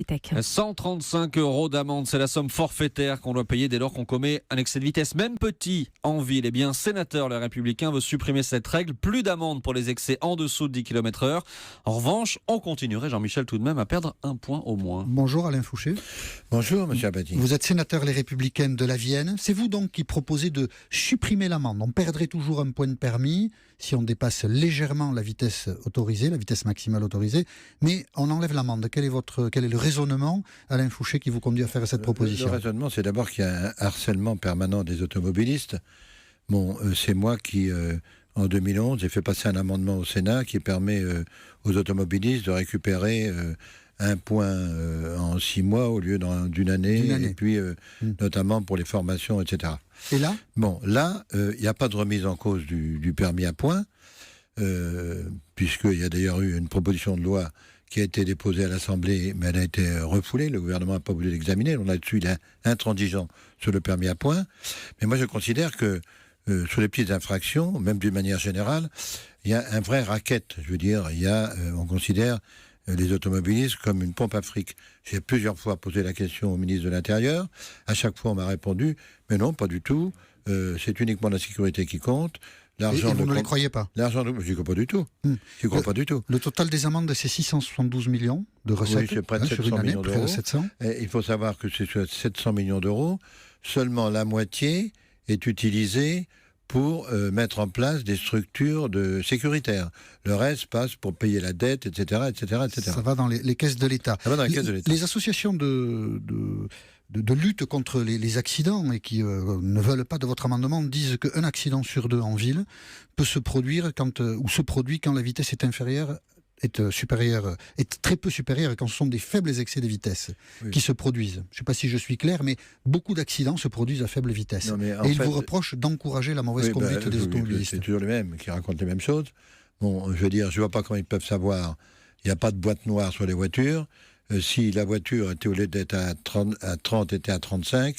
Tech. 135 € d'amende, c'est la somme forfaitaire qu'on doit payer dès lors qu'on commet un excès de vitesse, même petit, en ville. Eh bien, sénateur Les Républicains veut supprimer cette règle. Plus d'amende pour les excès en dessous de 10 km/h. En revanche, on continuerait, Jean-Michel, tout de même, à perdre un point au moins. Bonjour Alain Fouché. Bonjour monsieur Abadi. Vous êtes sénateur Les Républicains de la Vienne. C'est vous donc qui proposez de supprimer l'amende. On perdrait toujours un point de permis si on dépasse légèrement la vitesse autorisée, la vitesse maximale autorisée, mais on enlève l'amende. Quel est le raisonnement, Alain Fouché, qui vous conduit à faire cette proposition? Le raisonnement, c'est d'abord qu'il y a un harcèlement permanent des automobilistes. C'est moi qui, en 2011, ai fait passer un amendement au Sénat qui permet aux automobilistes de récupérer un point en 6 mois au lieu d'une année, et puis notamment pour les formations, etc. Et là il n'y a pas de remise en cause du permis à points, puisqu'il y a d'ailleurs eu une proposition de loi qui a été déposée à l'Assemblée, mais elle a été refoulée, le gouvernement n'a pas voulu l'examiner, là-dessus il est intransigeant sur le permis à points. Mais moi je considère que sur les petites infractions, même d'une manière générale, il y a un vrai racket. Je veux dire, on considère les automobilistes comme une pompe à fric. J'ai plusieurs fois posé la question au ministre de l'Intérieur. À chaque fois, on m'a répondu « Mais non, pas du tout. C'est uniquement la sécurité qui compte. » Et vous ne les croyez pas? Je n'y crois pas du tout. Je crois pas du tout. Le total des amendes, c'est 672 millions de recettes. Oui, c'est près de 700 millions d'euros. Près de 700. Et il faut savoir que c'est sur 700 millions d'euros, seulement la moitié est utilisée pour mettre en place des structures sécuritaires. Le reste passe pour payer la dette, etc., etc., etc. Ça va dans les caisses de l'État. Ça va dans les caisses de l'État. Les associations de lutte contre les accidents et qui ne veulent pas de votre amendement disent qu'un accident sur 2 en ville peut se produire se produit quand la vitesse est inférieure, est très peu supérieure, et quand ce sont des faibles excès de vitesse qui se produisent. Je ne sais pas si je suis clair, mais beaucoup d'accidents se produisent à faible vitesse. Et ils vous reprochent d'encourager la mauvaise conduite des automobilistes. C'est toujours les mêmes qui racontent les mêmes choses. Je veux dire, je ne vois pas comment ils peuvent savoir. Il n'y a pas de boîte noire sur les voitures. Si la voiture était, au lieu d'être à 30, était à 35,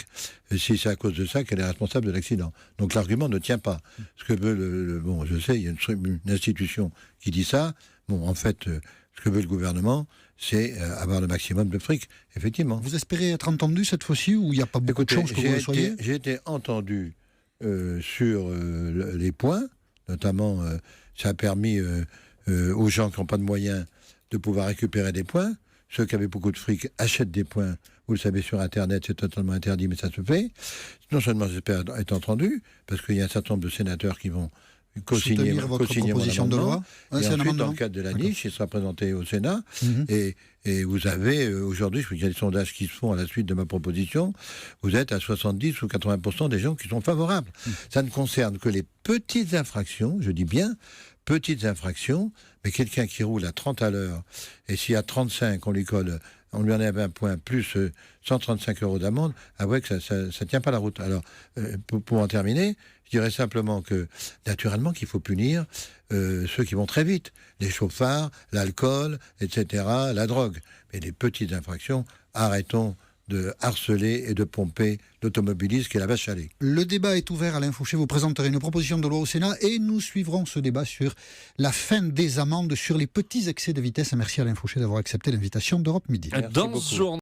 si c'est à cause de ça qu'elle est responsable de l'accident. Donc l'argument ne tient pas. Ce que veut je sais, il y a une institution qui dit ça. En fait, ce que veut le gouvernement, c'est avoir le maximum de fric, effectivement. Vous espérez être entendu cette fois-ci, ou il n'y a pas beaucoup de chances que vous le soyez? J'ai été entendu sur les points, notamment ça a permis aux gens qui n'ont pas de moyens de pouvoir récupérer des points. Ceux qui avaient beaucoup de fric achètent des points. Vous le savez, sur Internet, c'est totalement interdit, mais ça se fait. Non seulement j'espère être entendu, parce qu'il y a un certain nombre de sénateurs qui vont co-signer votre proposition de loi. Et ensuite, dans le cadre de la niche, il sera présenté au Sénat. Et vous avez, aujourd'hui, il y a des sondages qui se font à la suite de ma proposition, vous êtes à 70 ou 80% des gens qui sont favorables. Ça ne concerne que les petites infractions, je dis bien, petites infractions, mais quelqu'un qui roule à 30 à l'heure, et si à 35 on lui enlève un point plus 135 € d'amende, avouez que ça ne tient pas la route. Alors, pour en terminer, je dirais simplement que, naturellement, qu'il faut punir ceux qui vont très vite. Les chauffards, l'alcool, etc., la drogue. Mais les petites infractions, arrêtons de harceler et de pomper l'automobiliste qui est la vache à lait. Le débat est ouvert. Alain Fouché, vous présenterez une proposition de loi au Sénat et nous suivrons ce débat sur la fin des amendes sur les petits excès de vitesse. Merci Alain Fouché d'avoir accepté l'invitation d'Europe Midi. Dans ce journal